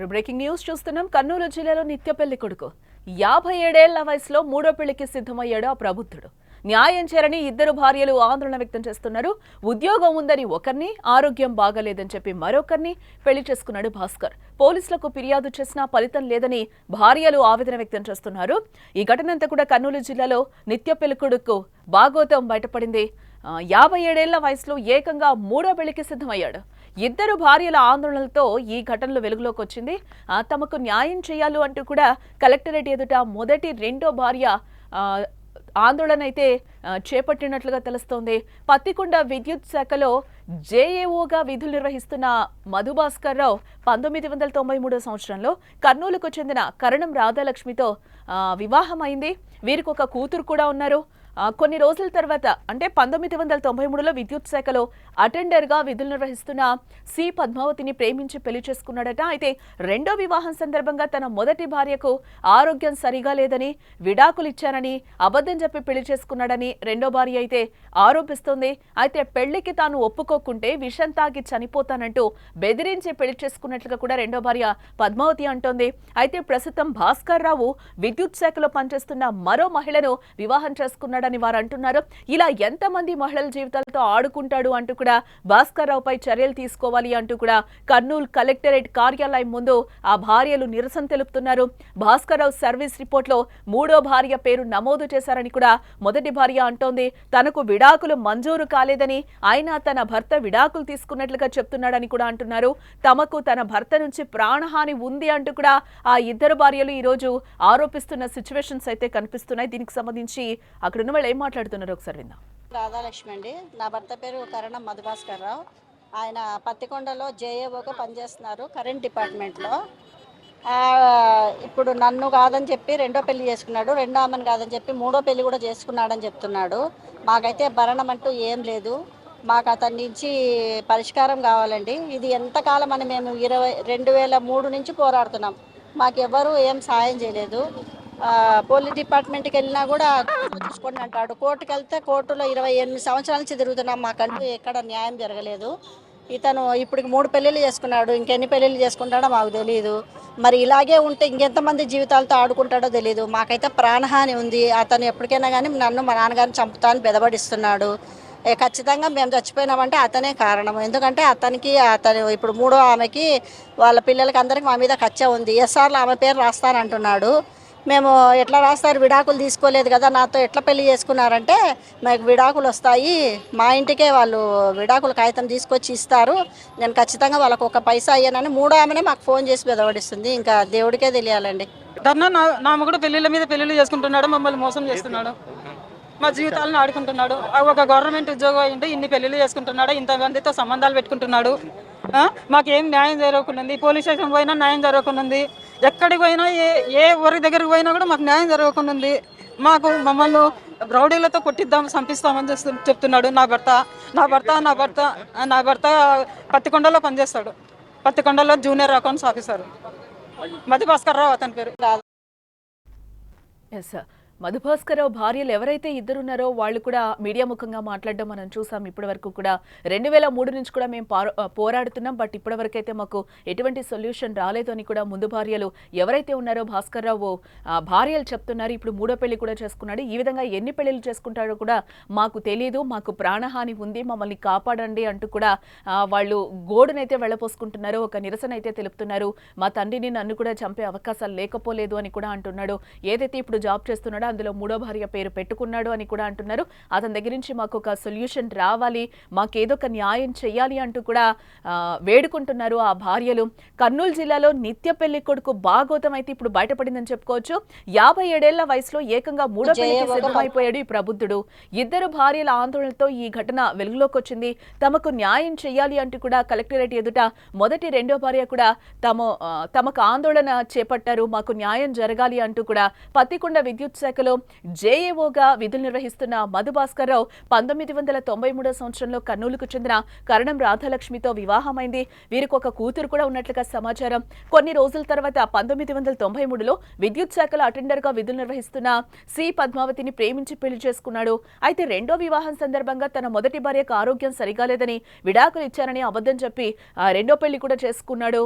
మరో breaking news చూస్తున్నాం. కర్నూలు జిల్లాలో నిత్య పెళ్లి కొడుకు 57 ఏళ్ల వయసులో మూడో పెళ్లికి సిద్ధమయ్యాడు ఆ ప్రబుద్ధుడు. న్యాయం చేరని ఇద్దరు భార్యలు ఆందోళన వ్యక్తం చేస్తున్నారు. ఉద్యోగం ఉందని ఒకరిని, ఆరోగ్యం బాగాలేదని చెప్పి మరొకరిని పెళ్లి చేసుకున్నాడు భాస్కర్. పోలీసులకు ఫిర్యాదు చేసినా ఫలితం లేదని భార్యలు ఆవేదన వ్యక్తం చేస్తున్నారు. ఈ ఘటనంతా కూడా కర్నూలు జిల్లాలో నిత్య పెళ్లి కొడుకు బాగోతం బయటపడింది. 57 ఏళ్ల వయసులో ఏకంగా మూడో పెళ్లికి సిద్ధమయ్యాడు. ఇద్దరు భార్యల ఆందోళనలతో ఈ ఘటనలు వెలుగులోకి వచ్చింది. తమకు న్యాయం చేయాలి అంటూ కూడా కలెక్టరేట్ ఎదుట మొదటి రెండో భార్య ఆందోళన అయితే చేపట్టినట్లుగా తెలుస్తోంది. పత్తికొండ విద్యుత్ శాఖలో జేఏఓగా విధులు నిర్వహిస్తున్న మధుభాస్కర్ రావు 1993 సంవత్సరంలో కర్నూలుకు చెందిన కరణం రాధాలక్ష్మితో వివాహం అయింది. వీరికి ఒక కూతురు కూడా ఉన్నారు. కొన్ని రోజుల తర్వాత అంటే 1993లో విద్యుత్ శాఖలో అటెండర్గా విధులు నిర్వహిస్తున్న సి పద్మావతిని ప్రేమించి పెళ్లి చేసుకున్నాడట. అయితే రెండో వివాహం సందర్భంగా తన మొదటి భార్యకు ఆరోగ్యం సరిగా లేదని, విడాకులు ఇచ్చానని అబద్ధం చెప్పి పెళ్లి చేసుకున్నాడని రెండో భార్య అయితే ఆరోపిస్తోంది. అయితే పెళ్లికి తాను ఒప్పుకోకుంటే విషం తాగి చనిపోతానంటూ బెదిరించి పెళ్లి చేసుకున్నట్లుగా కూడా రెండో భార్య పద్మావతి అంటోంది. అయితే ప్రస్తుతం భాస్కర్ రావు విద్యుత్ శాఖలో పనిచేస్తున్న మరో మహిళను వివాహం చేసుకున్నాడు అని వారు అంటున్నారు. ఇలా ఎంతమంది మహిళల జీవితాలతో ఆడుకుంటాడు అంటూ కూడా భాస్కర్ రావుపై చర్యలు తీసుకోవాలి అంటూ కూడా కర్నూలు కలెక్టరేట్ కార్యాలయం ముందు ఆ భార్యలు నిరసన తెలుపుతున్నారు. భాస్కర్ రావు సర్వీస్ రిపోర్ట్లో మూడో భార్య పేరు నమోదు చేశారని కూడా మొదటి భార్య అంటోంది. తనకు విడాకులు మంజూరు కాలేదని, అయినా తన భర్త విడాకులు తీసుకున్నట్లుగా చెప్తున్నాడని కూడా అంటున్నారు. తమకు తన భర్త నుంచి ప్రాణహాని ఉంది అంటూ కూడా ఆ ఇద్దరు భార్యలు ఈ రోజు ఆరోపిస్తున్న సిచ్యువేషన్స్ అయితే కనిపిస్తున్నాయి. దీనికి సంబంధించి అక్కడ వాళ్ళు ఏం మాట్లాడుతున్నారు ఒకసారి విందాం. రాధాలక్ష్మి అండి. నా భర్త పేరు కరణం మధుభాస్కర్ రావు. ఆయన పత్తికొండలో జేఏఓగా పనిచేస్తున్నారు కరెంట్ డిపార్ట్మెంట్లో. ఇప్పుడు నన్ను కాదని చెప్పి రెండో పెళ్లి చేసుకున్నాడు, రెండో ఆమెను కాదని చెప్పి మూడో పెళ్లి కూడా చేసుకున్నాడని చెప్తున్నాడు. మాకైతే భరణం అంటూ ఏం లేదు. మాకు అతని నుంచి పరిష్కారం కావాలండి. ఇది ఎంతకాలం అని మేము 2003 నుంచి పోరాడుతున్నాం. మాకెవ్వరూ ఏం సాయం చేయలేదు. పోలీస్ డిపార్ట్మెంట్కి వెళ్ళినా కూడా చూసుకోండి అంటాడు. కోర్టుకు వెళ్తే కోర్టులో 28 సంవత్సరాల నుంచి తిరుగుతున్నాం. మాకంటూ ఎక్కడ న్యాయం జరగలేదు. ఇతను ఇప్పటికి 3 పెళ్ళిళ్ళు చేసుకున్నాడు. ఇంకెన్ని పెళ్ళిళ్ళు చేసుకుంటాడో మాకు తెలియదు. మరి ఇలాగే ఉంటే ఇంకెంతమంది జీవితాలతో ఆడుకుంటాడో తెలియదు. మాకైతే ప్రాణహాని ఉంది. అతను ఎప్పటికైనా కానీ నన్ను మా నాన్నగారిని చంపుతా అని బెదబడిస్తున్నాడు. ఖచ్చితంగా మేము చచ్చిపోయినామంటే అతనే కారణం. ఎందుకంటే అతను ఇప్పుడు మూడో ఆమెకి వాళ్ళ పిల్లలకి అందరికి మా మీద కచ్చ ఉంది. ఎస్ఆర్లో ఆమె పేరు రాస్తానంటున్నాడు. మేము ఎట్లా రాస్తారు, విడాకులు తీసుకోలేదు కదా, నాతో ఎట్లా పెళ్లి చేసుకున్నారంటే మాకు విడాకులు వస్తాయి, మా ఇంటికే వాళ్ళు విడాకుల కాగితం తీసుకొచ్చి ఇస్తారు, నేను ఖచ్చితంగా వాళ్ళకు ఒక పైసా అయ్యానని మూడో ఆమెనే మాకు ఫోన్ చేసి బెదవడిస్తుంది. ఇంకా దేవుడికే తెలియాలండి. నా మొగుడు పెళ్లిళ్ళ మీద పెళ్లిళ్ళు చేసుకుంటున్నాడు, మమ్మల్ని మోసం చేస్తున్నాడు, మా జీవితాలను ఆడుకుంటున్నాడు. ఒక గవర్నమెంట్ ఉద్యోగం అయింటే ఇన్ని పెళ్లిళ్ళు చేసుకుంటున్నాడు, ఇంతమందితో సంబంధాలు పెట్టుకుంటున్నాడు. మాకేం న్యాయం జరగకుండా, పోలీస్ స్టేషన్ పోయినా న్యాయం జరగకుండా, ఎక్కడికి పోయినా ఏ ఊరి దగ్గరికి పోయినా కూడా మాకు న్యాయం జరగకుండా, మమ్మల్ని రౌడీలతో కొట్టిద్దాం చంపిస్తామని చెప్తున్నాడు నా భర్త పత్తికొండలో పనిచేస్తాడు. పత్తికొండలో జూనియర్ అకౌంట్స్ ఆఫీసర్ మధుభాస్కర్ రావు అతని పేరు. మధుభాస్కర్ రావు భార్యలు ఎవరైతే ఇద్దరున్నారో వాళ్ళు కూడా మీడియా ముఖంగా మాట్లాడడం మనం చూసాం. ఇప్పటి వరకు కూడా 2003 నుంచి కూడా మేము పోరాడుతున్నాం, బట్ ఇప్పటి వరకు అయితే మాకు ఎటువంటి సొల్యూషన్ రాలేదు అని కూడా ముందు భార్యలు ఎవరైతే ఉన్నారో భాస్కర్ రావు భార్యలు చెప్తున్నారు. ఇప్పుడు మూడో పెళ్లి కూడా చేసుకున్నాడు. ఈ విధంగా ఎన్ని పెళ్లిళ్ళు చేసుకుంటాడో కూడా మాకు తెలియదు, మాకు ప్రాణహాని ఉంది, మమ్మల్ని కాపాడండి అంటూ కూడా వాళ్ళు గోడునైతే వెళ్ళపోసుకుంటున్నారు. ఒక నిరసన అయితే తెలుపుతున్నారు. మా తండ్రిని నన్ను కూడా చంపే అవకాశాలు లేకపోలేదు అని కూడా అంటున్నాడు. ఏదైతే ఇప్పుడు జాబ్ చేస్తున్నాడో అందులో మూడో భార్య పేరు పెట్టుకున్నాడు అని కూడా అంటున్నారు. అతని దగ్గర నుంచి మాకు ఒక సొల్యూషన్ రావాలి, మాకేదో ఒక న్యాయం చెయ్యాలి అంటూ కూడా వేడుకుంటున్నారు ఆ భార్యలు. కర్నూలు జిల్లాలో నిత్య పెళ్లి కొడుకు బాగోతం అయితే ఇప్పుడు బయటపడిందని చెప్పుకోవచ్చు. 57 ఏళ్ల వయసులో ఏకంగా మూడో పెళ్లికి సిద్ధమైపోయాడు ఈ ప్రబుద్ధుడు. ఇద్దరు భార్యల ఆందోళనతో ఈ ఘటన వెలుగులోకి వచ్చింది. తమకు న్యాయం చెయ్యాలి అంటూ కూడా కలెక్టరేట్ ఎదుట మొదటి రెండో భార్య కూడా తమకు ఆందోళన చేపట్టారు. మాకు న్యాయం జరగాలి అంటూ కూడా పత్తికొండ విద్యుత్ శాఖ శాఖలో జేఏఓగా విధులు నిర్వహిస్తున్న మధు భాస్కర్ రావు 1993 సంవత్సరంలో కర్నూలుకు చెందిన కరణం రాధాలక్ష్మితో వివాహమైంది. వీరికి ఒక కూతురు కూడా ఉన్నట్లుగా సమాచారం. కొన్ని రోజుల తర్వాత 1993లో విద్యుత్ శాఖలో అటెండర్గా విధులు నిర్వహిస్తున్న సి పద్మావతిని ప్రేమించి పెళ్లి చేసుకున్నాడు. అయితే రెండో వివాహం సందర్భంగా తన మొదటి భార్యకు ఆరోగ్యం సరిగా లేదని విడాకులు ఇచ్చారని అబద్ధం చెప్పి రెండో పెళ్లి కూడా చేసుకున్నాడు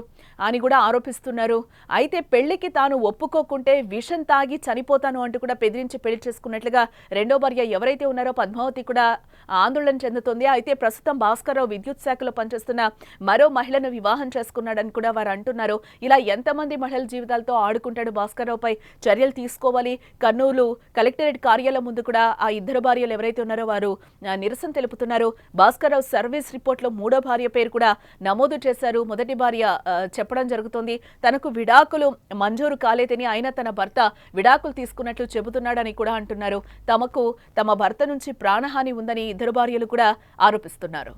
అని కూడా ఆరోపిస్తున్నారు. అయితే పెళ్లికి తాను ఒప్పుకోకుంటే విషం తాగి చనిపోతాను అంటూ కూడా బెదిరించి పెళ్లి చేసుకున్నట్లుగా రెండో భార్య ఎవరైతే ఉన్నారో పద్మావతి కూడా ఆందోళన చెందుతుంది. అయితే ప్రస్తుతం భాస్కర్ రావు విద్యుత్ శాఖలో పనిచేస్తున్న మరో మహిళను వివాహం చేసుకున్నాడని కూడా వారు అంటున్నారు. ఇలా ఎంతమంది మహిళల జీవితాలతో ఆడుకుంటాడు భాస్కర్ రావుపై చర్యలు తీసుకోవాలి. కర్నూలు కలెక్టరేట్ కార్యాలయం ముందు కూడా ఆ ఇద్దరు భార్యలు ఎవరైతే ఉన్నారో వారు నిరసన తెలుపుతున్నారు. భాస్కర్ రావు సర్వీస్ రిపోర్ట్లో మూడో భార్య పేరు కూడా నమోదు చేశారు. మొదటి భార్య చెప్పడం జరుగుతుంది తనకు విడాకులు మంజూరు కాలేదని, అయినా తన భర్త విడాకులు తీసుకున్నట్లు చెబుతున్నాడని కూడా అంటున్నారు. తమ భర్త నుంచి ప్రాణహాని ఉందని ఇద్దరు భార్యలు కూడా ఆరోపిస్తున్నారు.